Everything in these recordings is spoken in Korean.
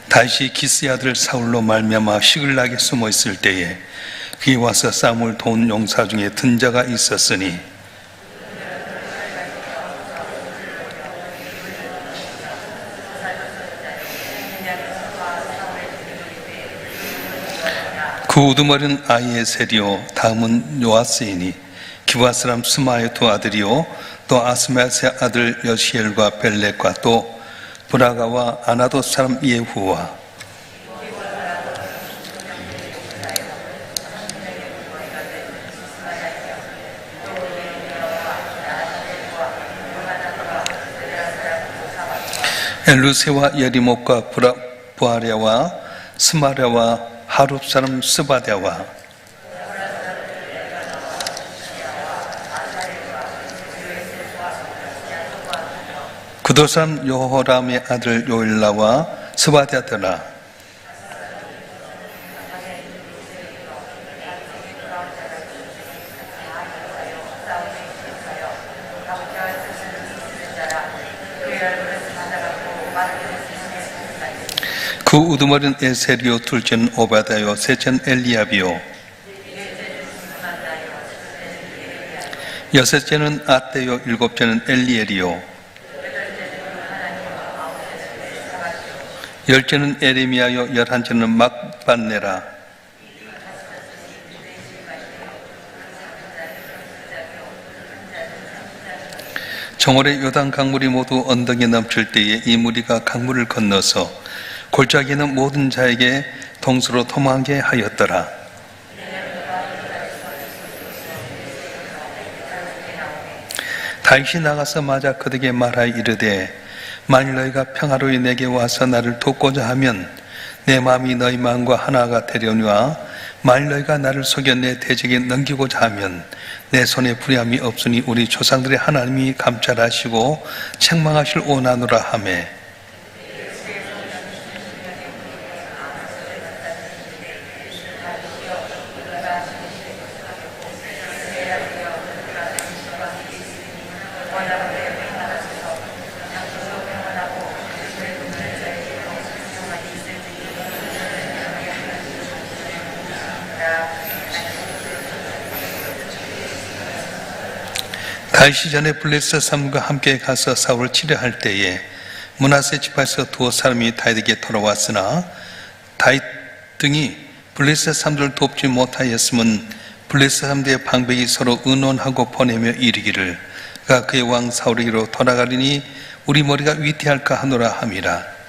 다윗이 기스의 아들 사울로 말미암아 시글락에 숨어 있을 때에 그에 와서 사무엘 도운 용사 중에 든 자가 있었으니 그 우두머리는 아히에셀이요 다음은 요아스이니 기브아 사람 스마의 두 아들이요 또 아스마스의 아들 여시엘과 벨렉과 또 브라가와 아나도 사람 예후와 엘루세와 예리목과 부아랴와 스마랴와 하룹 사람 스바랴와 그도 사람 여호람의 아들 요일라와 스바랴더라. 그 우두머리는 에셀이요 둘째는 오바다요 셋째는 엘리압이요 여섯째는 아떼요 일곱째는 엘리엘이요 열째는 에레미야요 열한째는 막반네라. 정월에 요단 강물이 모두 언덕에 넘칠 때에 이 무리가 강물을 건너서 골짜기에 있는 모든 자에게 동서로 도망하게 하였더라. 다윗이 나가서 맞아 그들에게 말하여 이르되 만일 너희가 평화로이 내게 와서 나를 돕고자 하면 내 마음이 너희 마음과 하나가 되려니와 만일 너희가 나를 속여 내 대적에 넘기고자 하면 내 손에 불의함이 없으니 우리 조상들의 하나님이 감찰하시고 책망하실 원하노라 하매 다윗이 전에 블레셋 사람과 함께 가서 사울을 치려할 때에 므낫세 지파에서 두 사람이 다윗에게 돌아왔으나 다윗 등이 블레셋 사람들을 돕지 못하였으면 블레셋 사람들의 방백이 서로 의논하고 보내며 이르기를 그가 그의 왕 사울에게로 돌아가리니 우리 머리가 위태할까 하노라 함이라.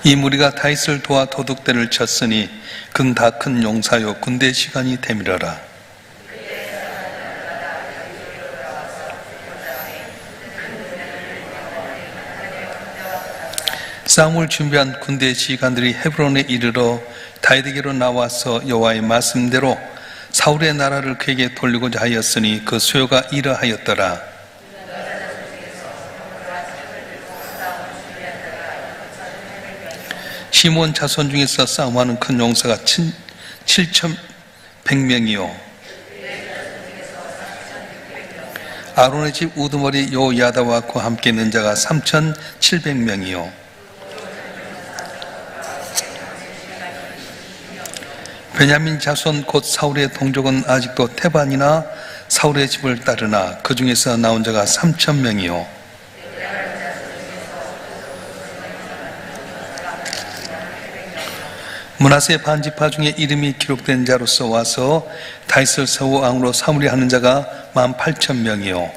이 무리가 다윗을 도와 도둑대를 쳤으니 그는 다 큰 용사요 군대 시간이 되밀어라. 싸움을 준비한 군대 지휘관들이 헤브론에 이르러 다윗에게로 나와서 여호와의 말씀대로 사울의 나라를 그에게 돌리고자 하였으니 그 수요가 이러하였더라. 시몬 자손 중에서 싸움하는 큰 용사가 7,100명이요 아론의 집 우두머리 요야다와 그와 함께 있는 자가 3,700명이요 베냐민 자손 곧 사울의 동족은 아직도 태반이나 사울의 집을 따르나 그 중에서 나온 자가 3,000명이요 므낫세 반지파 중에 이름이 기록된 자로서 와서 다윗을 서우 왕으로 사무리 하는 자가 18,000명이요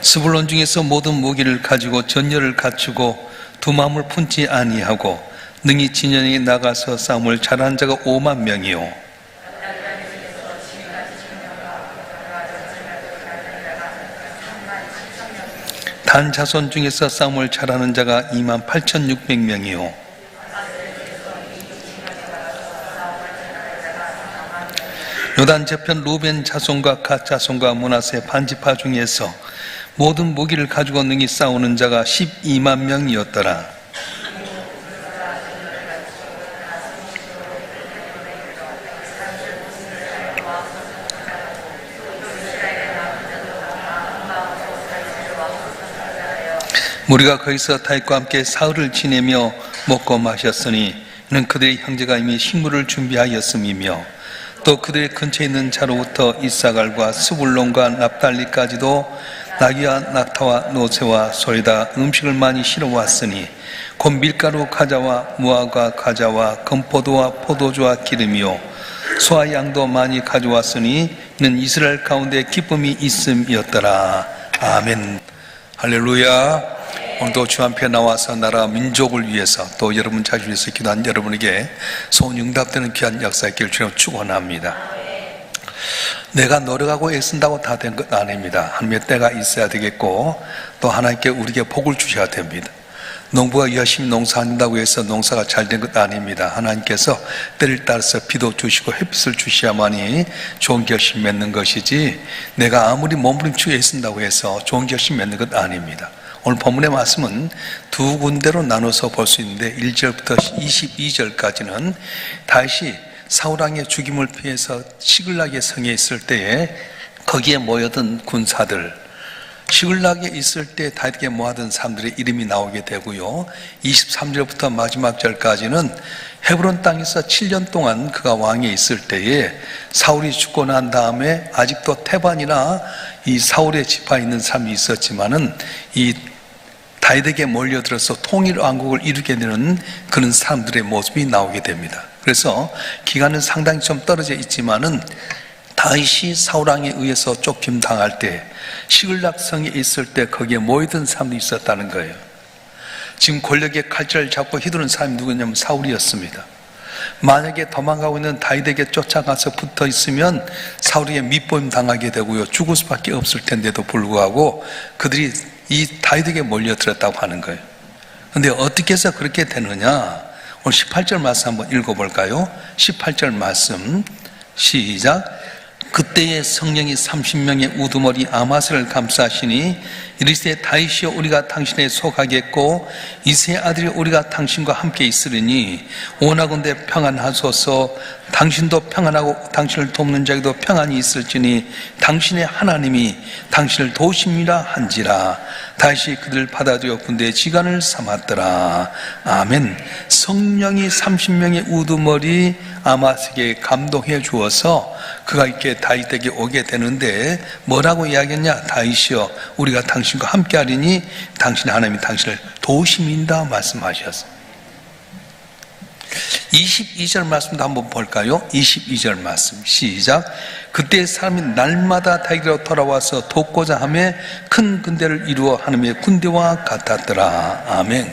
스불론 중에서 모든 무기를 가지고 전열을 갖추고 두 마음을 품지 아니하고 능히 진영에 나가서 싸움을 잘하는 자가 50,000명이요 단 자손 중에서 싸움을 잘하는 자가 28,600명이요 요단 저편 루벤 자손과 갓 자손과 므낫세 반지파 중에서 모든 무기를 가지고 능히 싸우는 자가 12만 명이었더라. 우리가 거기서 다윗과 함께 사흘을 지내며 먹고 마셨으니 이는 그들의 형제가 이미 식물을 준비하였음이며 또 그들의 근처에 있는 자로부터 이사갈과 스불론과 납달리까지도 나귀와 낙타와 노새와 소에다 음식을 많이 실어왔으니 곧 밀가루 과자와 무화과 과자와 건포도와 포도주와 기름이요 소와 양도 많이 가져왔으니 이는 이스라엘 가운데 기쁨이 있음이었더라. 아멘. 할렐루야. 오늘도 주 앞에 나와서 나라 민족을 위해서 또 여러분 자신을 위해서 기도한 여러분에게 소원 응답되는 귀한 역사 있기를 주님 축원합니다. 내가 노력하고 애쓴다고 다 된 것 아닙니다. 하나님의 때가 있어야 되겠고 또 하나님께 우리에게 복을 주셔야 됩니다. 농부가 열심히 농사한다고 해서 농사가 잘 된 것 아닙니다. 하나님께서 때를 따라서 비도 주시고 햇빛을 주셔야만이 좋은 결심 맺는 것이지 내가 아무리 몸부림치고 애쓴다고 해서 좋은 결심 맺는 것 아닙니다. 오늘 본문의 말씀은 두 군데로 나눠서 볼 수 있는데 1절부터 22절까지는 다윗이 사울왕의 죽임을 피해서 시글락의 성에 있을 때에 거기에 모여든 군사들, 시글락에 있을 때 다윗에게 모아둔 사람들의 이름이 나오게 되고요. 23절부터 마지막 절까지는 헤브론 땅에서 7년 동안 그가 왕에 있을 때에 사울이 죽고 난 다음에 아직도 태반이나 이 사울의 지파에 있는 사람이 있었지만은 이 다윗에게 몰려들어서 통일왕국을 이루게 되는 그런 사람들의 모습이 나오게 됩니다. 그래서 기간은 상당히 좀 떨어져 있지만은 다윗이 사울왕에 의해서 쫓김 당할 때 시글락성에 있을 때 거기에 모이던 사람도 있었다는 거예요. 지금 권력의 칼자를 잡고 휘두른 사람이 누구냐면 사울이었습니다. 만약에 도망가고 있는 다윗에게 쫓아가서 붙어 있으면 사울에게 밑보임 당하게 되고요, 죽을 수밖에 없을 텐데도 불구하고 그들이 이 다윗에게 몰려들었다고 하는 거예요. 그런데 어떻게 해서 그렇게 되느냐? 오늘 18절 말씀 한번 읽어볼까요? 18절 말씀 시작. 그때의 성령이 30명의 우두머리 아마스를 감싸시니 이르시되 다윗이여 우리가 당신에 속하겠고 이새의 아들이 우리가 당신과 함께 있으리니 원하건대 평안하소서. 당신도 평안하고 당신을 돕는 자에게도 평안이 있을지니 당신의 하나님이 당신을 도우심이라 한지라. 다윗이 그들을 받아들여 군대의 지간을 삼았더라. 아멘. 성령이 30명의 우두머리 아마스에게 감동해 주어서 그가 이렇게 다윗에게 오게 되는데 뭐라고 이야기했냐? 다윗이여 우리가 당신과 함께 하리니 당신의 하나님이 당신을 도우심인다 말씀하셨어요. 22절 말씀도 한번 볼까요? 22절 말씀 시작. 그때 사람이 날마다 다윗으로 돌아와서 돕고자 하며 큰 군대를 이루어 하나님의 군대와 같았더라. 아멘.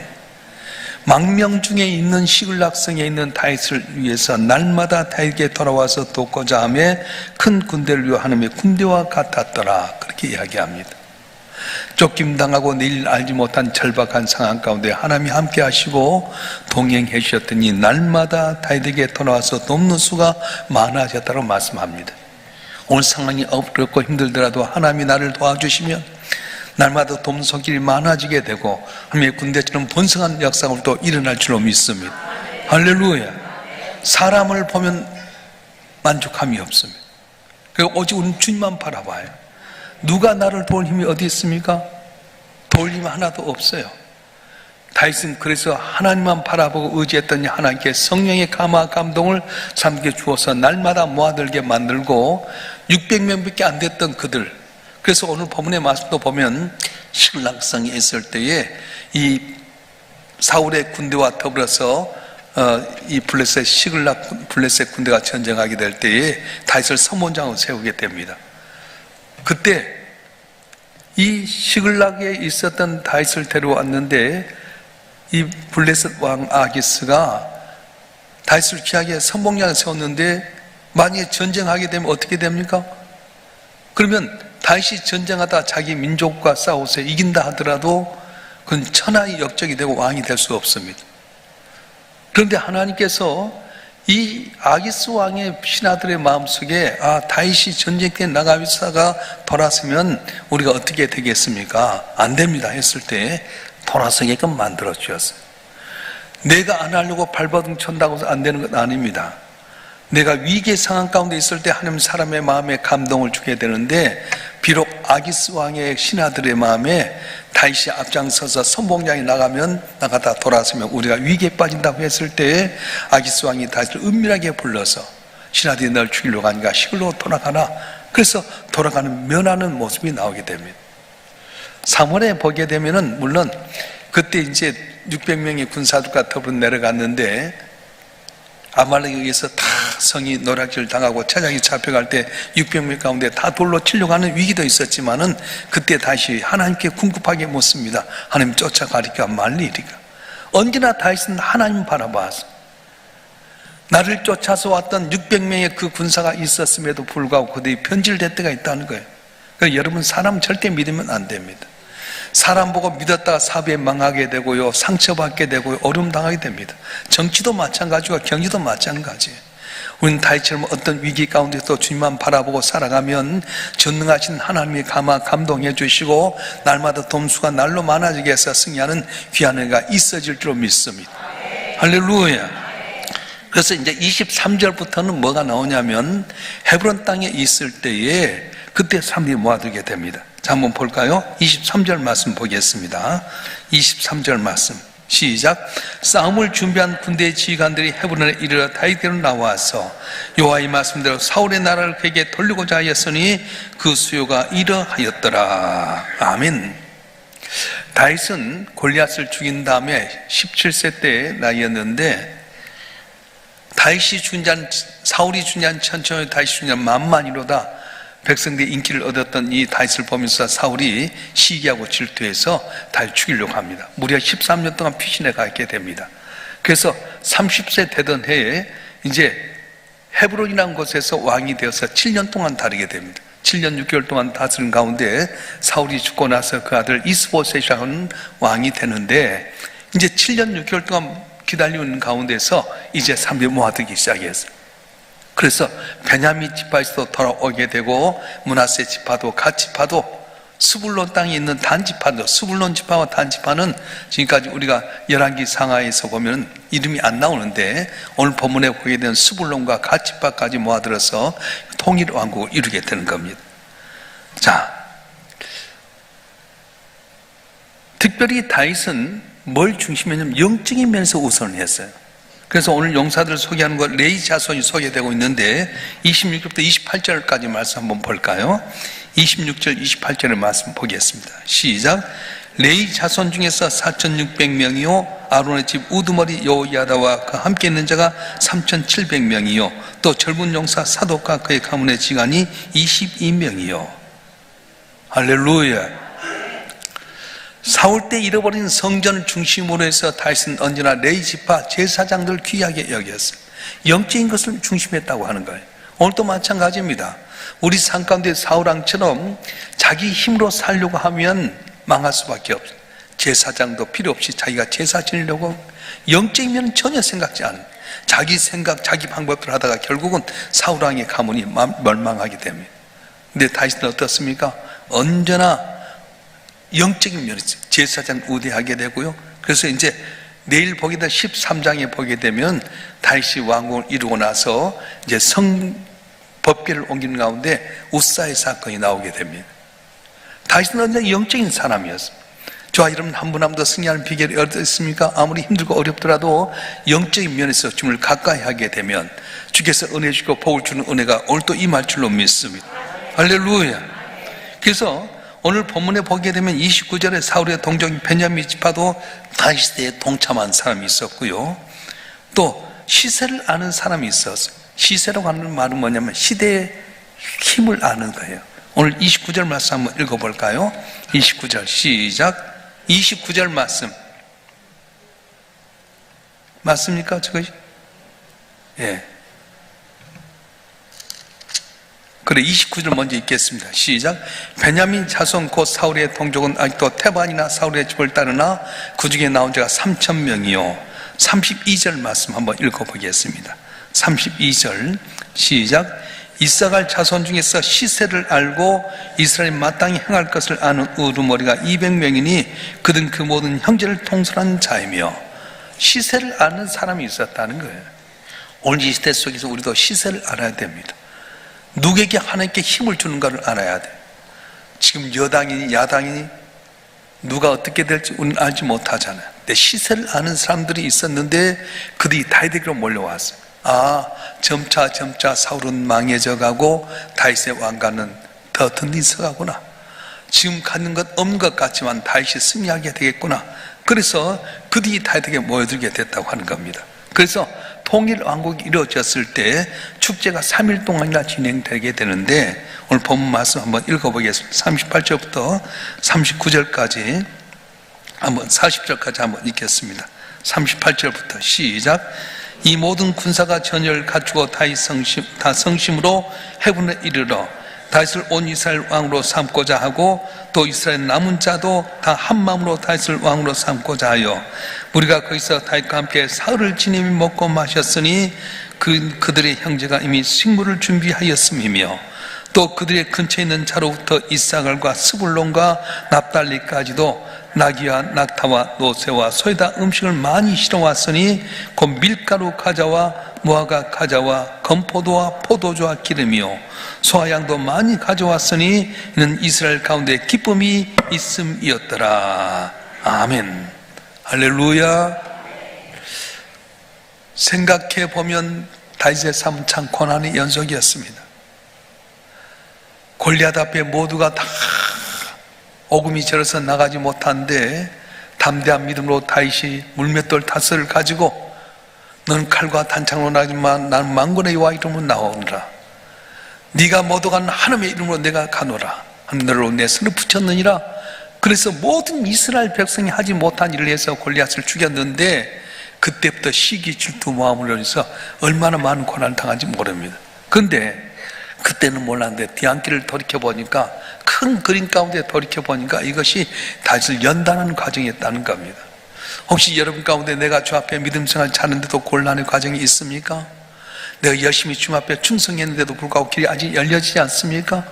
망명 중에 있는 시글락성에 있는 다윗을 위해서 날마다 다윗에게 돌아와서 돕고자 하며 큰 군대를 이루어 하나님의 군대와 같았더라. 그렇게 이야기합니다. 쫓김당하고 내일 알지 못한 절박한 상황 가운데 하나님이 함께 하시고 동행해 주셨더니 날마다 다윗에게 돌아와서 돕는 수가 많아졌다고 말씀합니다. 오늘 상황이 어렵고 힘들더라도 하나님이 나를 도와주시면 날마다 돕는 손길이 많아지게 되고 하나님의 군대처럼 번성한 역사가 또 일어날 줄로 믿습니다. 할렐루야. 사람을 보면 만족함이 없습니다. 오직 우리는 주님만 바라봐요. 누가 나를 도울 힘이 어디 있습니까? 도울 힘이 하나도 없어요. 다윗은 그래서 하나님만 바라보고 의지했더니 하나님께 성령의 감화 감동을 삼게 주어서 날마다 모아들게 만들고 600명밖에 안 됐던 그들, 그래서 오늘 본문의 말씀도 보면 시글락성에 있을 때에 이 사울의 군대와 더불어서 이 블레셋 군대가 전쟁하게 될 때에 다윗을 서문장으로 세우게 됩니다. 그때 이 시글락에 있었던 다윗을 데려왔는데 이 블레셋 왕 아기스가 다윗을 귀하게 선봉장에 세웠는데 만약에 전쟁하게 되면 어떻게 됩니까? 그러면 다윗이 전쟁하다 자기 민족과 싸워서 이긴다 하더라도 그건 천하의 역적이 되고 왕이 될 수 없습니다. 그런데 하나님께서 이 아기스 왕의 신하들의 마음속에 다윗이 전쟁 때 나가다가 돌아서면 우리가 어떻게 되겠습니까? 안 됩니다 했을 때 돌아서게끔 만들어 주셨어요. 내가 안 하려고 발버둥 쳤다고 해서 안 되는 건 아닙니다. 내가 위기의 상황 가운데 있을 때 하나님 사람의 마음에 감동을 주게 되는데, 비록 아기스 왕의 신하들의 마음에 다윗이 앞장서서 선봉장에 나가다 돌아서면 우리가 위기에 빠진다고 했을 때 아기스 왕이 다윗을 은밀하게 불러서 신하들이 널 죽이려고 하니까 시골로 돌아가라. 그래서 돌아가는 면하는 모습이 나오게 됩니다. 3월에 보게 되면은 물론 그때 이제 600명의 군사들과 더불어 내려갔는데 아말렉에 의해서 다 성이 노략질 당하고 차장이 잡혀갈 때 600명 가운데 다 돌로 치려고 하는 위기도 있었지만은 그때 다시 하나님께 궁급하게 묻습니다. 하나님 쫓아가리까 말리리까. 언제나 다윗은 하나님 바라봐서 나를 쫓아서 왔던 600명의 그 군사가 있었음에도 불구하고 그들이 변질될 때가 있다는 거예요. 그러니까 여러분, 사람 절대 믿으면 안 됩니다. 사람 보고 믿었다가 사업에 망하게 되고요, 상처받게 되고요, 어려움 당하게 됩니다. 정치도 마찬가지고 경기도 마찬가지예요. 우리는 다윗처럼 어떤 위기 가운데서 주님만 바라보고 살아가면 전능하신 하나님이 감동해 주시고 날마다 돈수가 날로 많아지게 해서 승리하는 귀한 은혜가 있어질 줄 믿습니다. 할렐루야. 그래서 이제 23절부터는 뭐가 나오냐면 헤브론 땅에 있을 때에 그때 사람들이 모아두게 됩니다. 자, 한번 볼까요? 23절 말씀 보겠습니다. 23절 말씀 시작. 싸움을 준비한 군대의 지휘관들이 헤브론에 이르러 다윗에게로 나와서 여호와의 말씀대로 사울의 나라를 그에게 돌리고자 하였으니 그 수요가 이러하였더라. 아멘. 다윗은 골리앗을 죽인 다음에 17세 때의 나이였는데, 다윗이 죽은 자는 사울이 죽은 자는 천천히, 다윗이 죽은 자는 만만이로다. 백성들의 인기를 얻었던 이 다윗을 보면서 사울이 시기하고 질투해서 다윗 죽이려고 합니다. 무려 13년 동안 피신해 가게 됩니다. 그래서 30세 되던 해에 이제 헤브론이라는 곳에서 왕이 되어서 7년 동안 다니게 됩니다. 7년 6개월 동안 다스린 가운데 사울이 죽고 나서 그 아들 이스보셋이라는 왕이 되는데, 이제 7년 6개월 동안 기다리는 가운데서 이제 사람들이 모아들기 시작했어요. 그래서 베냐민 지파에서 돌아오게 되고 므낫세 지파도 갓 지파도 스불론 땅에 있는 단 지파도, 스불론 지파와 단 지파는 지금까지 우리가 열왕기 상하에서 보면 이름이 안 나오는데 오늘 본문에 보게 되는 스불론과 갓 지파까지 모아들어서 통일 왕국을 이루게 되는 겁니다. 자, 특별히 다윗은 뭘 중심이냐면 영적인 면에서 우선을 했어요. 그래서 오늘 용사들을 소개하는 것, 레위 자손이 소개되고 있는데 26절부터 28절까지 말씀 한번 볼까요? 26절 28절의 말씀 보겠습니다. 시작. 레위 자손 중에서 4,600명이요 아론의 집 우두머리 여호야다와 그 함께 있는 자가 3,700명이요 또 젊은 용사 사독과 그의 가문의 지간이 22명이요 할렐루야. 사울 때 잃어버린 성전을 중심으로 해서 다윗은 언제나 레위 지파 제사장들 귀하게 여겼어요. 영적인 것을 중심했다고 하는 거예요. 오늘도 마찬가지입니다. 우리 삶 가운데 사울왕처럼 자기 힘으로 살려고 하면 망할 수밖에 없어요. 제사장도 필요 없이 자기가 제사 지내려고 영적인 면은 전혀 생각지 않아요. 자기 생각, 자기 방법대로 하다가 결국은 사울왕의 가문이 멸망하게 됩니다. 근데 다윗은 어떻습니까? 언제나 영적인 면이 있어요. 제사장 우대하게 되고요. 그래서 이제 내일 보게 될 13장에 보게 되면 다윗이 왕국을 이루고 나서 이제 법궤를 옮기는 가운데 우사의 사건이 나오게 됩니다. 다윗은 언제나 영적인 사람이었어요. 저와 여러분 한 분 한 분 더 승리하는 비결이 어떻습니까? 아무리 힘들고 어렵더라도 영적인 면에서 주님을 가까이 하게 되면 주께서 은혜 주고 복을 주는 은혜가 오늘 또 임할 줄로 믿습니다. 할렐루야. 그래서 오늘 본문에 보게 되면 29절에 사울의 동족인 베냐민 지파도 다윗 때에 동참한 사람이 있었고요. 또 시세를 아는 사람이 있었어요. 시세라고 하는 말은 뭐냐면 시대의 힘을 아는 거예요. 오늘 29절 말씀 한번 읽어볼까요? 29절 시작. 29절 말씀 맞습니까? 저것이? 예. 그래, 29절 먼저 읽겠습니다. 시작. 베냐민 자손 곧 사울의 동족은 아직도 테반이나 사울의 집을 따르나 그 중에 나온 자가 3,000명이요 32절 말씀 한번 읽어보겠습니다. 32절 시작. 이사갈 자손 중에서 시세를 알고 이스라엘이 마땅히 행할 것을 아는 우두머리가 200명이니 그들은 그 모든 형제를 통솔한 자이며, 시세를 아는 사람이 있었다는 거예요. 오늘 이 시대 속에서 우리도 시세를 알아야 됩니다. 누구에게 하나님께 힘을 주는가를 알아야 돼요. 지금 여당이니 야당이니 누가 어떻게 될지 우리는 알지 못하잖아요. 근데 시세를 아는 사람들이 있었는데 그들이 다윗에게로 몰려왔어요. 점차 사울은 망해져 가고 다윗의 왕가는 더 든든히 가구나. 지금 갖는 것 없는 것 같지만 다윗이 승리하게 되겠구나. 그래서 그들이 다윗에게 모여들게 됐다고 하는 겁니다. 그래서 통일 왕국이 이루어졌을 때 축제가 3일 동안이나 진행되게 되는데, 오늘 본문 말씀 한번 읽어보겠습니다. 38절부터 39절까지 한번 40절까지 한번 읽겠습니다. 38절부터 시작. 이 모든 군사가 전열을 갖추고 다윗 성심으로 헤분에 이르러 다윗을 온 이스라엘 왕으로 삼고자 하고, 또 이스라엘 남은 자도 다 한 마음으로 다윗을 왕으로 삼고자 하여 우리가 거기서 다윗과 함께 사흘을 지내며 먹고 마셨으니 그들의 형제가 이미 식물을 준비하였음이며, 또 그들의 근처에 있는 자로부터 이사갈과 스불론과 납달리까지도 나귀와 낙타와 노새와 소에다 음식을 많이 실어왔으니 곧 밀가루 가자와 무화과 가자와 건포도와 포도주와 기름이요 소와 양도 많이 가져왔으니 이는 이스라엘 가운데 기쁨이 있음이었더라. 아멘. 할렐루야. 생각해 보면 다윗의 삶은 참 고난의 연속이었습니다. 골리앗 앞에 모두가 다 오금이 저려서 나가지 못한데 담대한 믿음으로 다윗이 물맷돌 5을 가지고 너는 칼과 단창으로 나지만 나는 만군의 여호와 이름으로 나오느라, 네가 모두 가는 하나님의 이름으로 내가 가노라. 하늘로 내 손을 붙였느니라. 그래서 모든 이스라엘 백성이 하지 못한 일을 해서 골리앗을 죽였는데, 그때부터 시기 질투 마음을 해서 얼마나 많은 고난을 당한지 모릅니다. 그런데 그때는 몰랐는데 뒤안길을 돌이켜보니까, 큰 그림 가운데 돌이켜보니까 이것이 다윗을 연단하는 과정이었다는 겁니다. 혹시 여러분 가운데 내가 주 앞에 믿음 생활 차는데도 곤란의 과정이 있습니까? 내가 열심히 주 앞에 충성했는데도 불구하고 길이 아직 열려지지 않습니까?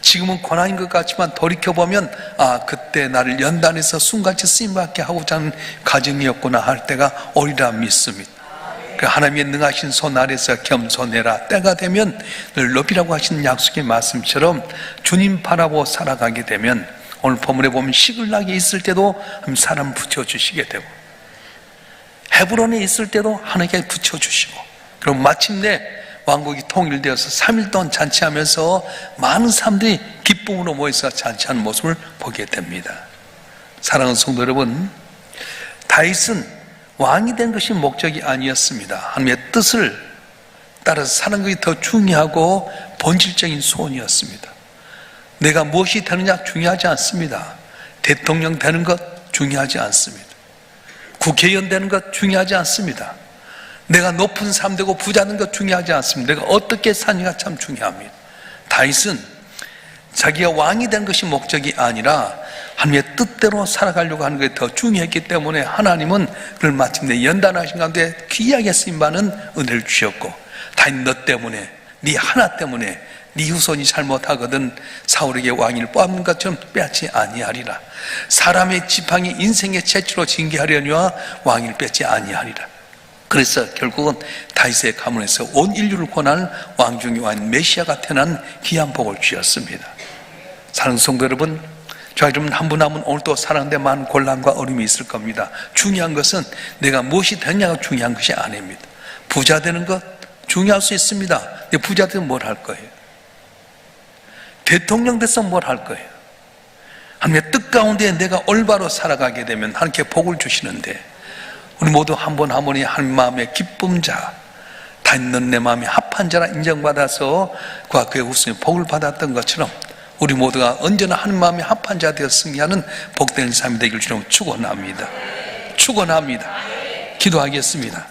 지금은 고난인 것 같지만 돌이켜보면 그때 나를 연단해서 순간치 쓰임받게 하고자 하는 과정이었구나 할 때가 오리라 믿습니다. 하나님의 능하신 손 아래서 겸손해라. 때가 되면 늘 높이라고 하시는 약속의 말씀처럼 주님 바라보고 살아가게 되면, 오늘 본문에 보면 시글락에 있을 때도 사람 붙여주시게 되고, 헤브론에 있을 때도 하나님께 붙여주시고, 그럼 마침내 왕국이 통일되어서 3일 동안 잔치하면서 많은 사람들이 기쁨으로 모여서 잔치하는 모습을 보게 됩니다. 사랑하는 성도 여러분, 다윗은 왕이 된 것이 목적이 아니었습니다. 하나님의 뜻을 따라서 사는 것이 더 중요하고 본질적인 소원이었습니다. 내가 무엇이 되느냐 중요하지 않습니다. 대통령 되는 것 중요하지 않습니다. 국회의원 되는 것 중요하지 않습니다. 내가 높은 삶 되고 부자 되는 것 중요하지 않습니다. 내가 어떻게 사느냐가 참 중요합니다. 다윗은 자기가 왕이 된 것이 목적이 아니라 하나님의 뜻대로 살아가려고 하는 것이 더 중요했기 때문에 하나님은 그를 마침내 연단하신 가운데 귀하게 쓰임받는 은혜를 주셨고, 다윗 너 때문에, 네 하나 때문에 네 후손이 잘못하거든 사울에게 왕위를 뽑는 것처럼 빼앗지 아니하리라. 사람의 지팡이 인생의 채취로 징계하려니와 왕위를 뺏지 아니하리라. 그래서 결국은 다윗의 가문에서 온 인류를 권하는 왕 중의 왕 메시아가 태어난 귀한 복을 주셨습니다. 사랑하는 성도 여러분, 저와 여러분 한 분 한 분 오늘도 살아가는데 많은 곤란과 어려움이 있을 겁니다. 중요한 것은 내가 무엇이 되느냐가 중요한 것이 아닙니다. 부자 되는 것 중요할 수 있습니다. 근데 부자 되면 뭘 할 거예요? 대통령 돼서 뭘 할 거예요? 하나님의 뜻 가운데 내가 올바로 살아가게 되면 하나님께 복을 주시는데, 우리 모두 한 분 한 분이 한 마음의 기쁨자, 다 있는 내 마음이 합한 자라 인정받아서 그와 그의 후손이 복을 받았던 것처럼 우리 모두가 언제나 한 마음이 합한 자 되어 승리하는 복된 삶이 되길 주님 축원합니다. 축원합니다. 기도하겠습니다.